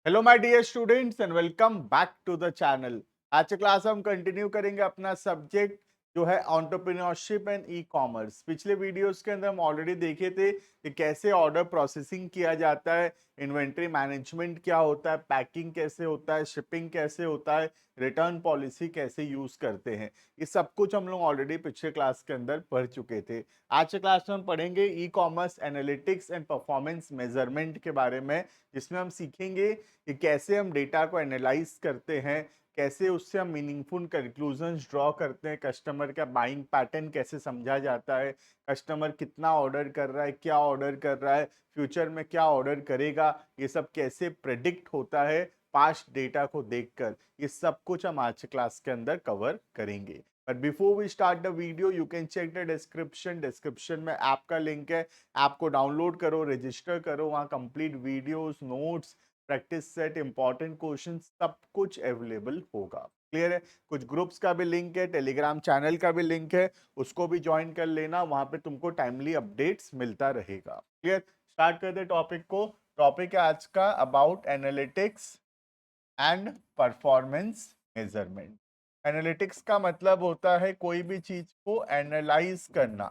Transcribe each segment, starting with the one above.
Hello my dear students and welcome back to the channel. आज की class हम continue करेंगे अपना सब्जेक्ट जो है एंटरप्रेन्योरशिप एंड ई कॉमर्स। पिछले वीडियोस के अंदर हम ऑलरेडी देखे थे कि कैसे ऑर्डर प्रोसेसिंग किया जाता है, इन्वेंट्री मैनेजमेंट क्या होता है, पैकिंग कैसे होता है, शिपिंग कैसे होता है, रिटर्न पॉलिसी कैसे यूज करते हैं। ये सब कुछ हम लोग ऑलरेडी पिछले क्लास के अंदर पढ़ चुके थे। आज के क्लास में हम पढ़ेंगे e commerce analytics and performance measurement के बारे में, जिसमें हम सीखेंगे कि कैसे हम डेटा को एनालाइज करते हैं, कैसे उससे हम मीनिंगफुल कंक्लूजन्स ड्रॉ करते हैं, कस्टमर का बाइंग पैटर्न कैसे समझा जाता है, कस्टमर कितना ऑर्डर कर रहा है, क्या ऑर्डर कर रहा है, फ्यूचर में क्या ऑर्डर करेगा, ये सब कैसे प्रेडिक्ट होता है पास्ट डेटा को देखकर। ये सब कुछ हम आज क्लास के अंदर कवर करेंगे। But before we start the video you can check the description में ऐप का लिंक है। ऐप को डाउनलोड करो, रजिस्टर करो, वहाँ complete videos, notes, practice set, important question सब कुछ अवेलेबल होगा। क्लियर है? कुछ ग्रुप्स का भी लिंक है, टेलीग्राम चैनल का भी लिंक है, उसको भी ज्वाइन कर लेना, वहां पे तुमको टाइमली अपडेट्स मिलता रहेगा। क्लियर? स्टार्ट कर दे टॉपिक को। टॉपिक है आज का about analytics and performance measurement. Analytics का मतलब होता है कोई भी चीज को एनालाइज करना,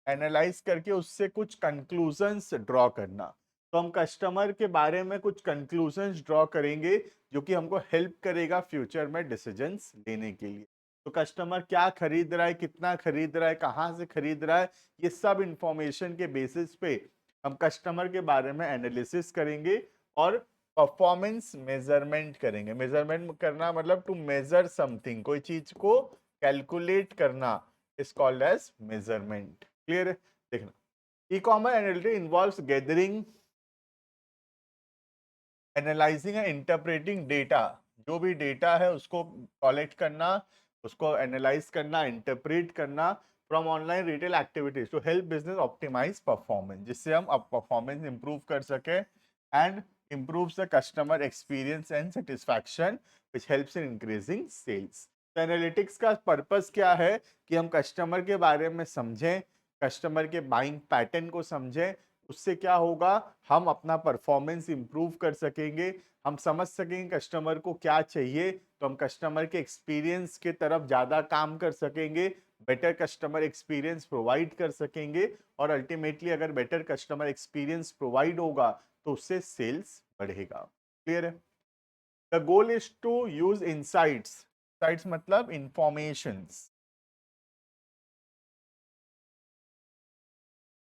एनालाइज करके उससे कुछ कंक्लूजन्स ड्रॉ करना। तो हम कस्टमर के बारे में कुछ कंक्लूजन्स ड्रॉ करेंगे जो कि हमको हेल्प करेगा फ्यूचर में डिसीजंस लेने के लिए। तो कस्टमर क्या खरीद रहा है, कितना खरीद रहा है, कहाँ से खरीद रहा है, ये सब इंफॉर्मेशन के बेसिस पे हम कस्टमर के बारे में एनालिसिस करेंगे और परफॉर्मेंस मेजरमेंट करेंगे। मेजरमेंट करना मतलब टू मेजर समथिंग, कोई चीज को कैलकुलेट करना is called as measurement. Clear है? देखना, e commerce analytics involves gathering, analysing and interpreting data. जो भी डेटा है उसको कलेक्ट करना, उसको एनालाइज करना, इंटरप्रेट करना from online retail activities to help business optimise performance, जिससे हम अब परफॉर्मेंस इंप्रूव कर सके and improves the customer experience and satisfaction which helps in increasing sales। तो एनालिटिक्स का पर्पस क्या है कि हम कस्टमर के बारे में समझें, कस्टमर के बाइंग पैटर्न को समझें। उससे क्या होगा, हम अपना परफॉर्मेंस इंप्रूव कर सकेंगे, हम समझ सकेंगे कस्टमर को क्या चाहिए, तो हम कस्टमर के एक्सपीरियंस के तरफ ज़्यादा काम कर सकेंगे, बेटर कस्टमर एक्सपीरियंस प्रोवाइड कर सकेंगे और अल्टीमेटली अगर बेटर कस्टमर एक्सपीरियंस प्रोवाइड होगा तो उससे सेल्स बढ़ेगा। क्लियर है? The goal is to use insights, sites मतलब informations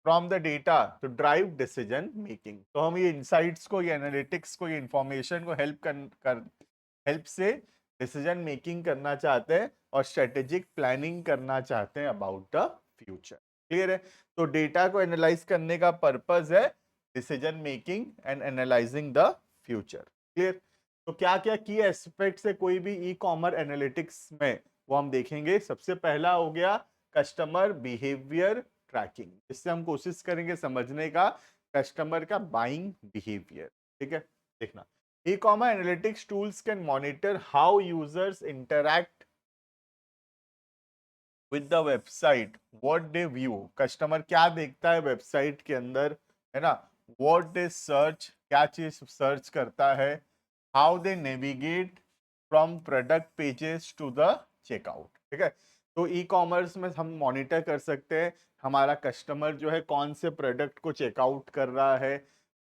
from the data to drive decision making. तो हम ये इंसाइट्स को, ये एनालिटिक्स को, ये इंफॉर्मेशन को हेल्प से डिसीजन मेकिंग करना चाहते हैं और स्ट्रेटेजिक प्लानिंग करना चाहते हैं अबाउट द फ्यूचर। क्लियर है? तो डेटा को एनालाइज करने का पर्पस है decision making and analysing the future. Clear? तो क्या क्या की एस्पेक्ट्स है कोई भी ई कॉमर्स एनालिटिक्स में, वो हम देखेंगे। सबसे पहला हो गया कस्टमर बिहेवियर ट्रैकिंग, इससे हम कोशिश करेंगे समझने का कस्टमर का बाइंग बिहेवियर। ठीक है? देखना, ecommerce analytics tools can monitor how users interact with the website, what they view, customer क्या देखता है वेबसाइट के अंदर, है ना, व्हाट दे सर्च, क्या चीज सर्च करता है, how they navigate from product pages to the checkout. ठीक है? तो ई कॉमर्स में हम मॉनिटर कर सकते हैं हमारा कस्टमर जो है कौन से प्रोडक्ट को चेकआउट कर रहा है,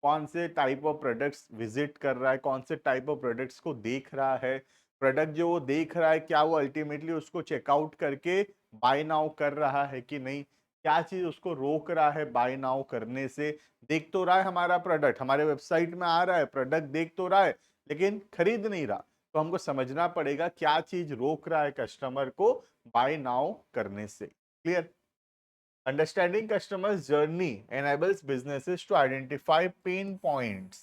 कौन से टाइप ऑफ प्रोडक्ट्स विजिट कर रहा है, कौन से टाइप ऑफ प्रोडक्ट्स को देख रहा है, प्रोडक्ट जो वो देख रहा है क्या वो अल्टीमेटली उसको चेकआउट करके बाय नाउ कर रहा है कि नहीं, क्या चीज उसको रोक रहा है बाय नाउ करने से। देख तो रहा है हमारा प्रोडक्ट, हमारे वेबसाइट में आ रहा है, प्रोडक्ट देख तो रहा है लेकिन खरीद नहीं रहा, तो हमको समझना पड़ेगा क्या चीज रोक रहा है कस्टमर को बाय नाउ करने से। Clear? Understanding customers' journey enables businesses to identify pain points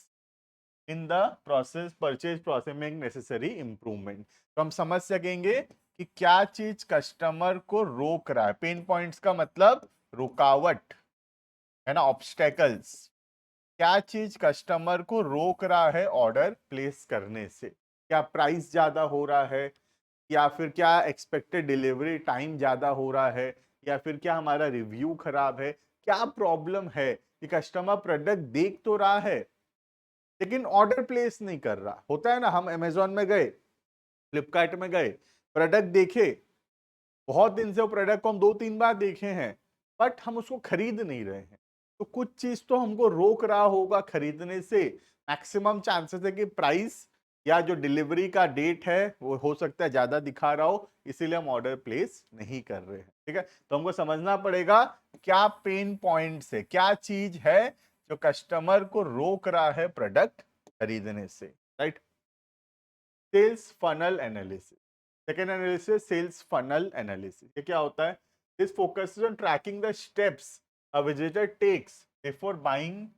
in the process, purchase process, make necessary improvement। तो हम समझ सकेंगे कि क्या चीज कस्टमर को रोक रहा है। पेन पॉइंट्स का मतलब रुकावट, है ना, ऑब्स्टेकल्स। क्या चीज कस्टमर को रोक रहा है ऑर्डर प्लेस करने से, क्या प्राइस ज्यादा हो रहा है, या फिर क्या एक्सपेक्टेड डिलीवरी टाइम ज्यादा हो रहा है, या फिर क्या हमारा रिव्यू खराब है, क्या प्रॉब्लम है कि कस्टमर प्रोडक्ट देख तो रहा है लेकिन ऑर्डर प्लेस नहीं कर रहा। होता है ना, हम अमेजोन में गए, फ्लिपकार्ट में गए, प्रोडक्ट देखे, बहुत दिन से वो प्रोडक्ट को हम 2-3 बार देखे हैं, बट हम उसको खरीद नहीं रहे हैं। तो कुछ चीज तो हमको रोक रहा होगा खरीदने से। मैक्सिमम चांसेस है कि प्राइस या जो डिलीवरी का डेट है वो हो सकता है ज्यादा दिखा रहा हो, इसीलिए हम ऑर्डर प्लेस नहीं कर रहे हैं। ठीक है, तो हमको समझना पड़ेगा क्या पेन पॉइंट्स है, क्या चीज है जो कस्टमर को रोक रहा है प्रोडक्ट खरीदने से। Right, sales funnel analysis. Second analysis sales funnel analysis. ये क्या होता है? This focuses on tracking the steps a visitor takes before buying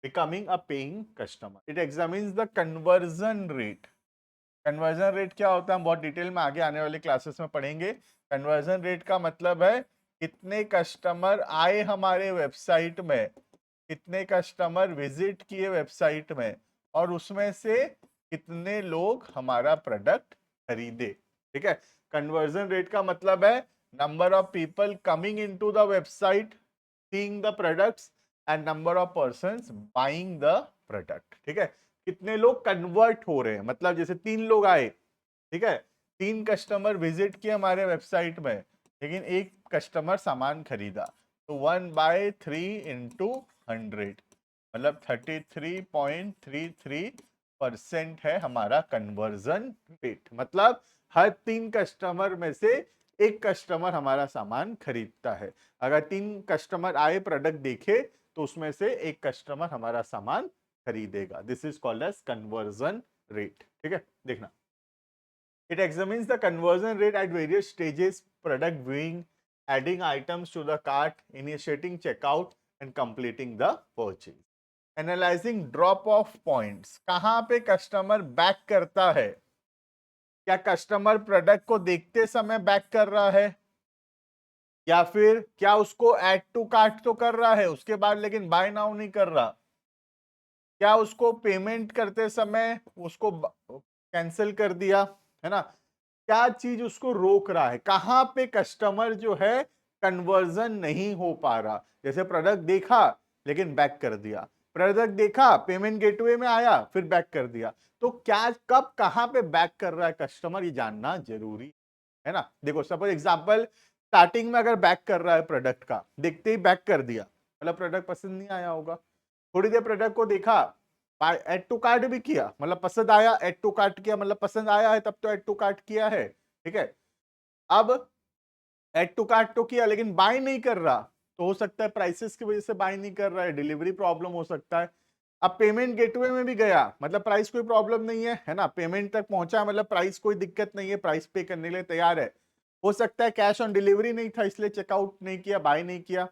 becoming a paying customer. It examines the conversion rate. Conversion rate क्या होता है हम बहुत detail में आगे आने वाले क्लासेस में पढ़ेंगे। कन्वर्जन रेट का मतलब है कितने कस्टमर आए हमारे वेबसाइट में, कितने कस्टमर विजिट किए वेबसाइट में, और उसमें से कितने लोग हमारा प्रोडक्ट खरीदे। ठीक है, कन्वर्जन रेट का मतलब है number of people coming into the website, seeing the products, and number of persons buying the product. ठीक है, कितने लोग कन्वर्ट हो रहे हैं, मतलब जैसे 3 लोग आए, ठीक है, 3 कस्टमर विजिट किए हमारे वेबसाइट में, लेकिन एक कस्टमर सामान खरीदा, तो 1/3 इंटू 100 मतलब 33.33% है हमारा कन्वर्जन रेट। मतलब हर 3 कस्टमर में से एक कस्टमर हमारा सामान खरीदता है। अगर 3 कस्टमर आए प्रोडक्ट देखे तो उसमें से एक कस्टमर हमारा सामान खरीदेगा। This is called as conversion rate. ठीक है, देखना, it examines the conversion rate at various stages: product viewing, adding items to the cart, initiating checkout, and completing the purchase. Analyzing drop off points, कहां पे customer back करता है? क्या customer product को देखते समय बैक कर रहा है, या फिर क्या उसको ऐड टू कार्ट तो कर रहा है उसके बाद लेकिन बाय नाउ नहीं कर रहा? क्या उसको पेमेंट करते समय उसको कैंसिल कर दिया, है ना? क्या चीज उसको रोक रहा है? कहां पे कस्टमर जो है कन्वर्जन नहीं हो पा रहा? जैसे प्रोडक्ट देखा लेकिन बैक कर दिया, प्रोडक्ट देखा पेमेंट गेटवे में आया फिर बैक कर दिया। तो क्या कब कहां पे बैक कर रहा है कस्टमर, ये जानना जरूरी है ना। देखो सपोज एग्जांपल, स्टार्टिंग में अगर बैक कर रहा है प्रोडक्ट का, देखते ही बैक कर दिया, मतलब प्रोडक्ट पसंद नहीं आया होगा। थोड़ी देर प्रोडक्ट को देखा, एड टू कार्ट भी किया, मतलब पसंद आया, एड टू कार्ट किया, मतलब पसंद आया है तब तो एड टू कार्ट किया है। ठीक है, अब एड टू कार्ट तो किया लेकिन बाय नहीं कर रहा, तो हो सकता है प्राइसेस की वजह से बाय नहीं कर रहा है, डिलीवरी प्रॉब्लम हो सकता है। अब पेमेंट गेटवे में भी गया, मतलब प्राइस कोई प्रॉब्लम नहीं है ना, पेमेंट तक पहुंचा, मतलब प्राइस कोई दिक्कत नहीं है, प्राइस पे करने के लिए तैयार है। हो सकता है कैश ऑन डिलीवरी नहीं था इसलिए चेकआउट नहीं किया, बाय नहीं किया,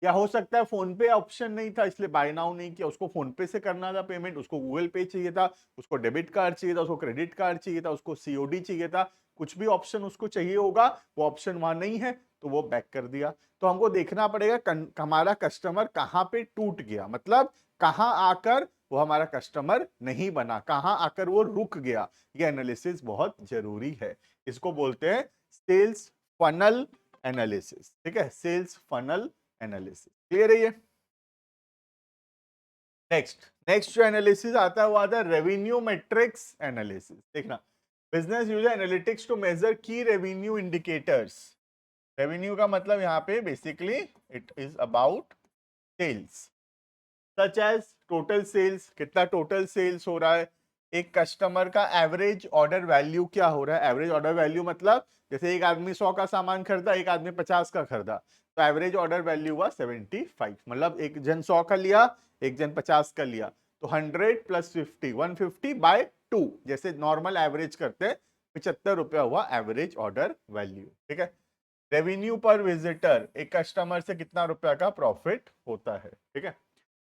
या हो सकता है फोन पे ऑप्शन नहीं था इसलिए बाय नाउ नहीं किया, उसको फोन पे से करना था पेमेंट, उसको गूगल पे चाहिए था, उसको डेबिट कार्ड चाहिए था, उसको क्रेडिट कार्ड चाहिए था, उसको सीओडी चाहिए था, कुछ भी ऑप्शन उसको चाहिए होगा, वो ऑप्शन वहां नहीं है तो वो बैक कर दिया। तो हमको देखना पड़ेगा हमारा कस्टमर कहां पे टूट गया, मतलब कहां आकर वो हमारा कस्टमर नहीं बना, कहां आकर वो रुक गया। ये एनालिसिस बहुत जरूरी है, इसको बोलते हैं सेल्स फनल एनालिसिस। ठीक है, सेल्स फनल एनालिसिस, क्लियर है ये? नेक्स्ट नेक्स्ट जो एनालिसिस आता है वो आता है रेवेन्यू मैट्रिक्स एनालिसिस। देखना, business user analytics to measure key revenue indicators. Revenue का मतलब यहाँ पे basically it is about sales, such as total sales, कितना टोटल सेल्स हो रहा है, एक कस्टमर का एवरेज ऑर्डर वैल्यू क्या हो रहा है। एवरेज ऑर्डर वैल्यू मतलब जैसे एक आदमी 100 का सामान खरीदा, एक आदमी 50 का खरीदा, तो एवरेज ऑर्डर वैल्यू हुआ 75, मतलब एक जन 100 का लिया, एक जन 50 का लिया, तो 100 प्लस 50 150/2, जैसे नॉर्मल एवरेज करते हैं, 75 रुपया हुआ एवरेज ऑर्डर वैल्यू। ठीक है, रेवेन्यू पर विजिटर, एक कस्टमर से कितना रुपया का प्रॉफिट होता है। ठीक है,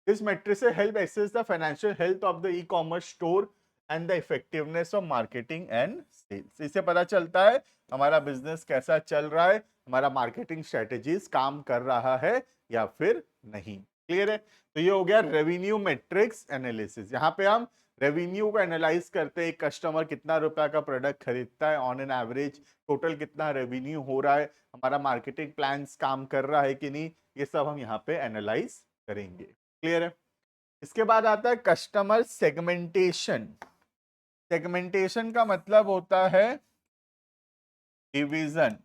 this matrix help assess the financial health of the e-commerce store and the effectiveness of marketing and sales। इससे पता चलता है हमारा बिजनेस कैसा चल रहा है, हमारा मार्केटिंग स्ट्रेटेजीज काम कर रहा है या फिर नहीं। क्लियर है? तो ये हो गया रेवेन्यू मैट्रिक्स एनालिसिस। यहाँ पे हम रेवेन्यू को एनालाइज करते हैं, एक कस्टमर कितना रुपया का प्रोडक्ट खरीदता है ऑन एन एवरेज, टोटल कितना रेवेन्यू हो रहा है, हमारा मार्केटिंग प्लान्स काम कर रहा है कि नहीं, ये सब हम यहाँ पे एनालाइज करेंगे। क्लियर है? इसके बाद आता है कस्टमर सेगमेंटेशन। सेगमेंटेशन का मतलब होता है division,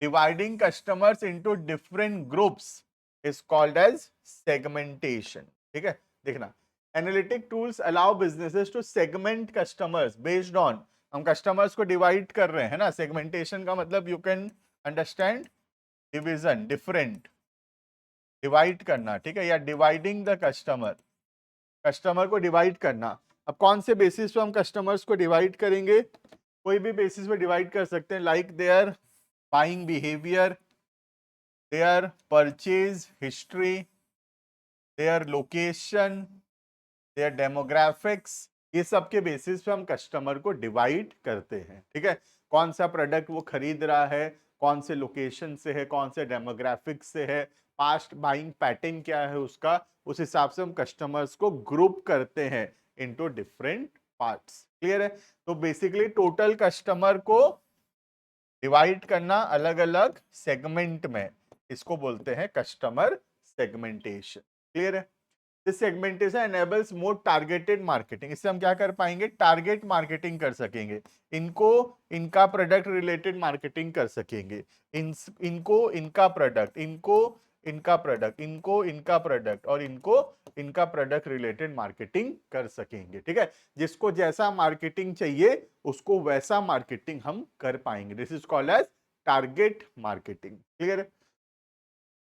dividing customers into different groups is called as segmentation. ठीक है, देखना, analytic tools allow businesses to segment customers based on, हम कस्टमर्स को डिवाइड कर रहे हैं ना, सेगमेंटेशन का मतलब you can understand division, different, divide करना, ठीक है, या डिवाइडिंग द कस्टमर, कस्टमर को डिवाइड करना। अब कौन से बेसिस पे हम कस्टमर्स को डिवाइड करेंगे? कोई भी बेसिस पे डिवाइड कर सकते हैं, like their buying behaviour, their purchase history, their location, their demographics, ये सब के बेसिस पे हम कस्टमर को डिवाइड करते हैं। ठीक है, कौन सा प्रोडक्ट वो खरीद रहा है, कौन से लोकेशन से है, कौन से डेमोग्राफिक्स से है, पास्ट बाइंग पैटर्न क्या है उसका, उस हिसाब से हम कस्टमर्स को ग्रुप करते हैं इनटू डिफरेंट पार्ट्स। क्लियर है? तो बेसिकली टोटल कस्टमर को डिवाइड करना अलग अलग सेगमेंट में, इसको बोलते हैं कस्टमर सेगमेंटेशन। क्लियर है? This segmentation enables more targeted marketing, इससे हम क्या कर पाएंगे? टारगेट मार्केटिंग कर सकेंगे, इनको इनका प्रोडक्ट रिलेटेड मार्केटिंग कर सकेंगे, इनको इनका प्रोडक्ट, इनको इनका प्रोडक्ट, इनको इनका प्रोडक्ट, और इनको इनका प्रोडक्ट रिलेटेड मार्केटिंग कर सकेंगे। ठीक है, जिसको जैसा मार्केटिंग चाहिए उसको वैसा मार्केटिंग हम कर पाएंगे। This is called as target marketing. Clear है?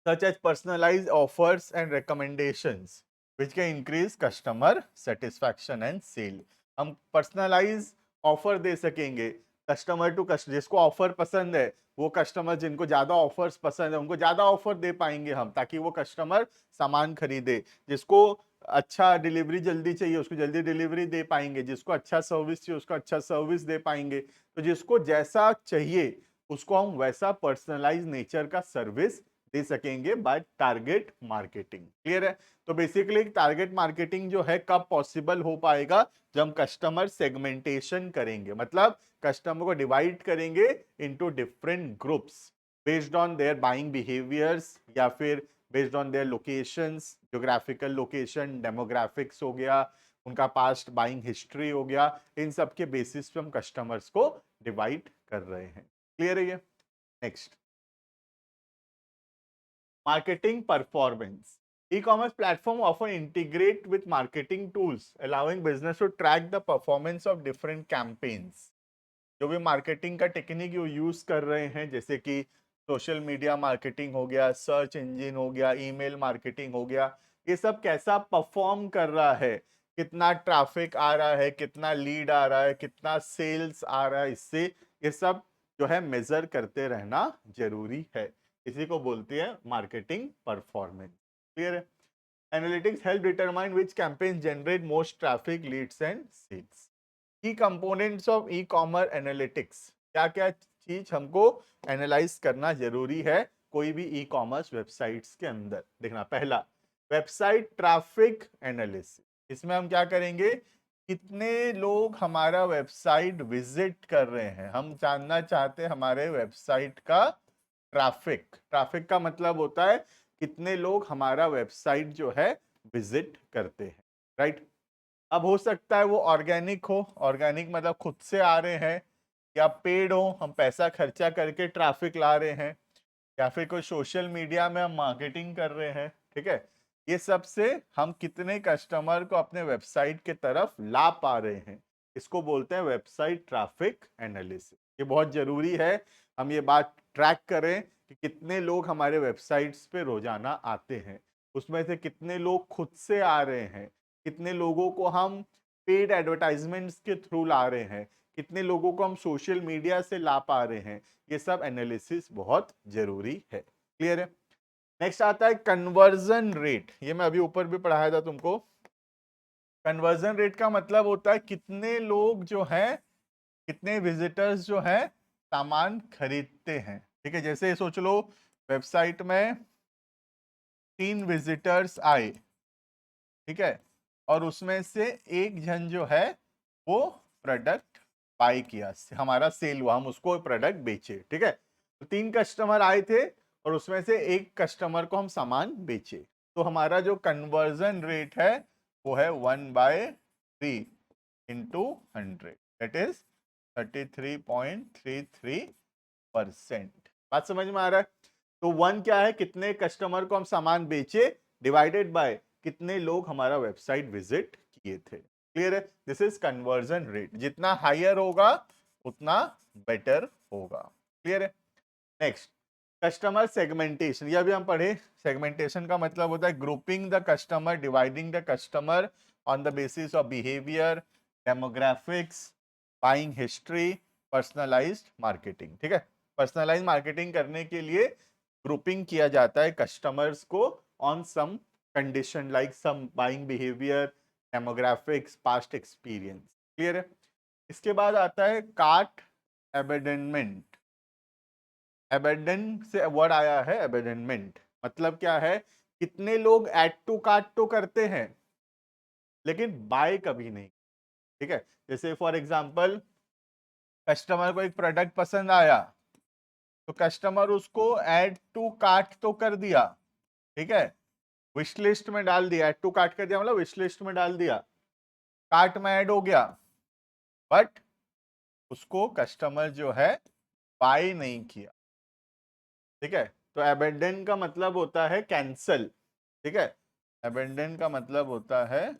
such as personalized offers and recommendations which can increase customer satisfaction and sale। हम पर्सनलाइज ऑफर दे सकेंगे कस्टमर टू कस्टमर, जिसको ऑफर पसंद है वो कस्टमर, जिनको ज्यादा ऑफर्स पसंद है उनको ज्यादा ऑफर दे पाएंगे हम, ताकि वो कस्टमर सामान खरीदे। जिसको अच्छा डिलीवरी जल्दी चाहिए उसको जल्दी डिलीवरी दे पाएंगे, जिसको अच्छा सर्विस चाहिए उसको अच्छा सर्विस दे पाएंगे। तो जिसको जैसा चाहिए उसको हम वैसा पर्सनलाइज नेचर का सर्विस दे सकेंगे बाय टारगेट मार्केटिंग। क्लियर है? तो बेसिकली टारगेट मार्केटिंग जो है कब पॉसिबल हो पाएगा? जब हम कस्टमर सेगमेंटेशन करेंगे, मतलब कस्टमर को डिवाइड करेंगे into different groups based on their buying behaviours, या फिर based on their locations, geographical location, demographics हो गया, उनका पास्ट बाइंग हिस्ट्री हो गया, इन सब के बेसिस पे हम कस्टमर्स को डिवाइड कर रहे हैं। क्लियर है ये? Next, marketing performance, e-commerce platform often integrate with marketing tools allowing business to track the performance of different campaigns। जो भी मार्केटिंग का टेक्निक यूज कर रहे हैं, जैसे कि सोशल मीडिया मार्केटिंग हो गया, सर्च इंजन हो गया, ईमेल मार्केटिंग हो गया, ये सब कैसा परफॉर्म कर रहा है, कितना ट्रैफिक आ रहा है, कितना लीड आ रहा है, कितना सेल्स आ रहा है, इससे ये सब जो है मेजर करते रहना जरूरी है। इसी को बोलती है मार्केटिंग परफॉर्मेंस। क्लियर है? Analytics help determine which campaign generate most traffic, leads and sales. Key components of e commerce analytics, क्या क्या चीज हमको एनालाइज करना जरूरी है कोई भी ई कॉमर्स वेबसाइट्स के अंदर? देखना, पहला वेबसाइट ट्रैफिक एनालिसिस, इसमें हम क्या करेंगे? कितने लोग हमारा वेबसाइट विजिट कर रहे हैं, हम जानना चाहते हैं हमारे वेबसाइट का ट्रैफिक। ट्रैफिक का मतलब होता है कितने लोग हमारा वेबसाइट जो है विजिट करते हैं, राइट? अब हो सकता है वो ऑर्गेनिक हो, ऑर्गेनिक मतलब खुद से आ रहे हैं, या पेड हो, हम पैसा खर्चा करके ट्रैफिक ला रहे हैं, या फिर कोई सोशल मीडिया में हम मार्केटिंग कर रहे हैं। ठीक है, ये सब से हम कितने कस्टमर को अपने वेबसाइट के तरफ ला पा रहे हैं, इसको बोलते हैं वेबसाइट ट्रैफिक एनालिसिस। ये बहुत जरूरी है हम ये बात ट्रैक करें कि कितने लोग हमारे वेबसाइट्स पे रोजाना आते हैं, उसमें से कितने लोग खुद से आ रहे हैं, कितने लोगों को हम पेड एडवर्टाइजमेंट्स के थ्रू ला रहे हैं, कितने लोगों को हम सोशल मीडिया से ला पा रहे हैं, ये सब एनालिसिस बहुत जरूरी है। क्लियर है? नेक्स्ट आता है कन्वर्जन रेट, ये मैं अभी ऊपर भी पढ़ाया था तुमको। कन्वर्जन रेट का मतलब होता है कितने लोग जो हैं, कितने विजिटर्स जो हैं सामान खरीदते हैं। ठीक है, जैसे सोच लो वेबसाइट में 3 विजिटर्स आए, ठीक है, और उसमें से एक जन जो है वो प्रोडक्ट बाय किया, हमारा सेल हुआ, हम उसको प्रोडक्ट बेचे। ठीक है, तो 3 कस्टमर आए थे और उसमें से एक कस्टमर को हम सामान बेचे। तो हमारा जो कन्वर्जन रेट है वो है 1/3 इंटू 100, दैट इज 33.33%। बात समझ में आ रहा है? तो 1 क्या है, कितने कस्टमर को हम सामान बेचे, डिवाइडेड बाय कितने लोग हमारा वेबसाइट विजिट किए थे। क्लियर है? This is conversion rate. जितना हायर होगा उतना बेटर होगा। क्लियर है? Next, customer segmentation. यह भी हम पढ़े। सेगमेंटेशन का मतलब होता है grouping the customer, dividing the customer on the basis of behaviour, demographics, buying history, personalised marketing. ठीक है, पर्सनलाइज्ड मार्केटिंग करने के लिए ग्रुपिंग किया जाता है कस्टमर्स को on some condition like some buying behaviour, demographics, past experience. Clear है? इसके बाद आता है कार्ट एबेंडनमेंट। एबेंडन से वर्ड आया है एबेंडनमेंट, मतलब क्या है, कितने लोग ऐड टू कार्ट तो करते हैं लेकिन बाय कभी नहीं। ठीक है, जैसे फॉर एग्जांपल कस्टमर को एक प्रोडक्ट पसंद आया तो कस्टमर उसको ऐड टू कार्ट तो कर दिया, ठीक है, विश लिस्ट में डाल दिया, ऐड टू कार्ट कर दिया मतलब विश लिस्ट में डाल दिया, कार्ट में ऐड हो गया, बट उसको कस्टमर जो है बाय नहीं किया। ठीक है, तो अबेंडन का मतलब होता है कैंसल। ठीक है, अबेंडन का मतलब होता है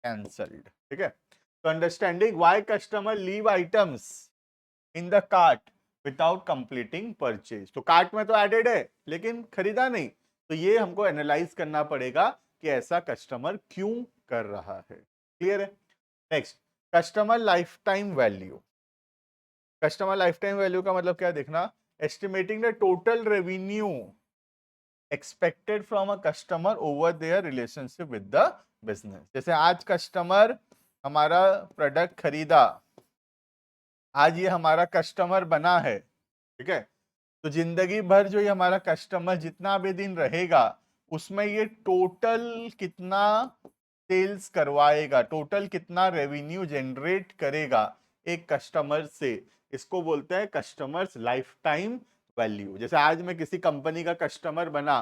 कैंसल्ड। ठीक है, तो understanding why customer leave items in the cart without completing purchase. तो कार्ट में तो एडेड है लेकिन खरीदा नहीं, तो ये हमको एनालाइज करना पड़ेगा कि ऐसा कस्टमर क्यों कर रहा है। क्लियर है? Next, customer lifetime value. Customer lifetime value का मतलब क्या देखना, estimating the total revenue expected from a customer over their relationship with the business. जैसे आज कस्टमर हमारा प्रोडक्ट खरीदा, आज ये हमारा कस्टमर बना है, ठीक है, तो जिंदगी भर जो ये हमारा कस्टमर जितना भी दिन रहेगा उसमें ये टोटल कितना सेल्स करवाएगा, टोटल कितना रेवेन्यू जनरेट करेगा एक कस्टमर से, इसको बोलते हैं कस्टमर्स लाइफ टाइम वैल्यू। जैसे आज मैं किसी कंपनी का कस्टमर बना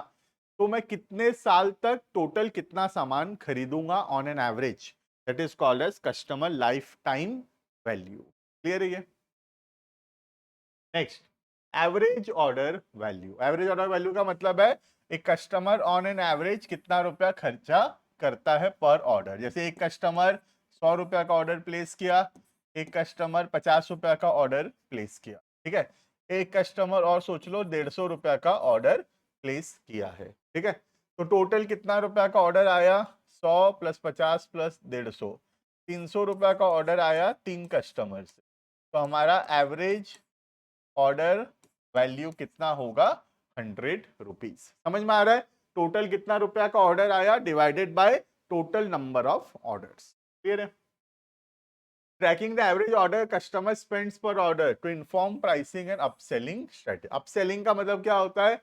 तो मैं कितने साल तक टोटल कितना सामान खरीदूंगा on an average, that is called as customer lifetime value. Clear है ये? Next, average order value. Average order value का मतलब है एक कस्टमर ऑन एन एवरेज कितना रुपया खर्चा करता है पर ऑर्डर। जैसे एक कस्टमर 100 रुपया का ऑर्डर प्लेस किया, एक कस्टमर 50 रुपया का ऑर्डर प्लेस किया, ठीक है, एक कस्टमर और सोच लो 150 रुपया का ऑर्डर प्लेस किया है। ठीक है, तो टोटल कितना रुपया का ऑर्डर आया, 100 + 50 + 150, 300 रुपया का ऑर्डर आया 3 कस्टमर से। तो हमारा एवरेज ऑर्डर वैल्यू कितना होगा, 100 रुपीज। समझ में आ रहा है? टोटल कितना रुपया का ऑर्डर आया divided by total number of orders. Clear है? Tracking the average order customer spends per order to inform pricing and upselling strategy. Upselling का मतलब क्या होता है,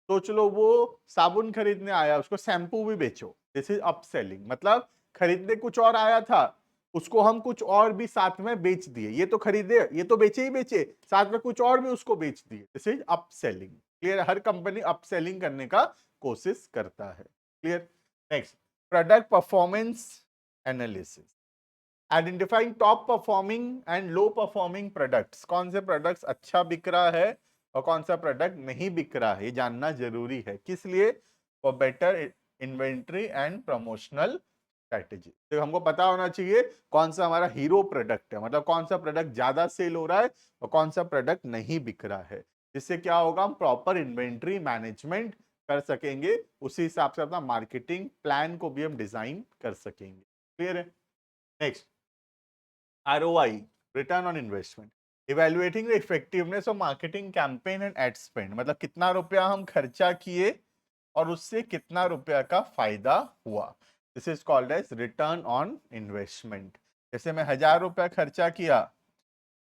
सोच लो वो साबुन खरीदने आया, उसको शैम्पू भी बेचो, दिस इज अपसेलिंग। मतलब खरीदने कुछ और आया था, उसको हम कुछ और भी साथ में बेच दिए, ये तो खरीदे, ये तो बेचे ही बेचे, साथ में कुछ और भी उसको बेच दिए, this is upselling. Clear? Her company upselling करने का कोशिश करता है। Clear? Next, product performance analysis. Identifying top performing and low performing products. कौन से प्रोडक्ट्स अच्छा बिक रहा है और कौन सा प्रोडक्ट नहीं बिक रहा है, ये जानना जरूरी है। किस लिए? For better inventory and promotional strategy. तो हमको पता होना चाहिए कौन सा हमारा हीरो प्रोडक्ट है, मतलब कौन सा प्रोडक्ट ज्यादा सेल हो रहा है और कौन सा प्रोडक्ट नहीं बिक रहा है। जिससे क्या होगा, हम प्रॉपर इन्वेंट्री मैनेजमेंट कर सकेंगे, उसी हिसाब से अपना मार्केटिंग प्लान को भी हम डिजाइन कर सकेंगे। क्लियर है? Next, ROI, return on investment, evaluating the effectiveness of marketing campaign and ad spend. मतलब कितना रुपया हम खर्चा किए और उससे कितना रुपया का फायदा हुआ, this is called as return on investment. जैसे मैं 1000 रुपया खर्चा किया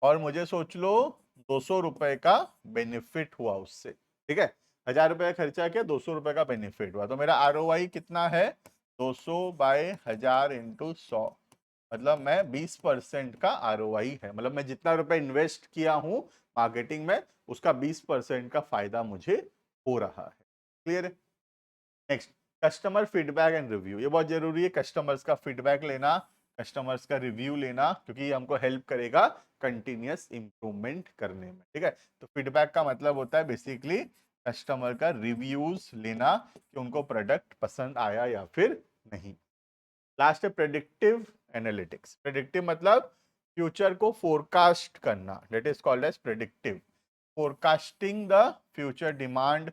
और मुझे सोच लो 200 रुपए का बेनिफिट हुआ उससे, ठीक है, 1000 रुपया खर्चा किया, 200 रुपए का बेनिफिट हुआ, तो मेरा ROI कितना है, 200/1000 × 100, मतलब मैं 20% का ROI है, मतलब मैं जितना रुपए इन्वेस्ट किया हूं मार्केटिंग में उसका 20% का फायदा मुझे हो रहा है। क्लियर है? Next, customer feedback and review, ये बहुत जरूरी है, कस्टमर्स का फीडबैक लेना, कस्टमर्स का रिव्यू लेना, क्योंकि ये हमको हेल्प करेगा कंटिन्यूअस इंप्रूवमेंट करने में, ठीक है। तो फीडबैक का मतलब होता है बेसिकली कस्टमर का रिव्यूज लेना कि उनको प्रोडक्ट पसंद आया या फिर नहीं। लास्ट है प्रेडिक्टिव एनालिटिक्स। प्रेडिक्टिव मतलब फ्यूचर को फोरकास्ट करना, that is called as predictive. Forecasting the future demand,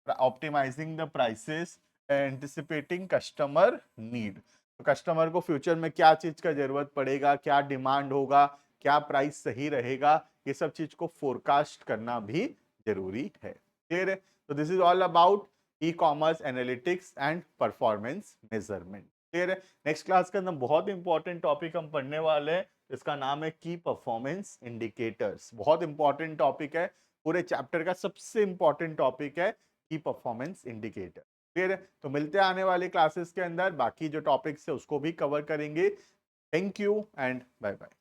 optimising the prices, anticipating customer need. तो कस्टमर को फ्यूचर में क्या चीज का जरूरत पड़ेगा, क्या डिमांड होगा, क्या प्राइस सही रहेगा, ये सब चीज को फोरकास्ट करना भी जरूरी है। क्लियर है? तो this is all about e commerce analytics and performance measurement. Clear है? नेक्स्ट क्लास के अंदर बहुत इंपॉर्टेंट टॉपिक हम पढ़ने वाले हैं, इसका नाम है की परफॉर्मेंस इंडिकेटर्स। बहुत इंपॉर्टेंट टॉपिक है, पूरे चैप्टर का सबसे इंपॉर्टेंट टॉपिक है की परफॉर्मेंस इंडिकेटर। क्लियर है? तो मिलते हैं आने वाले क्लासेस के अंदर, बाकी जो टॉपिक्स है उसको भी कवर करेंगे। Thank you and bye bye.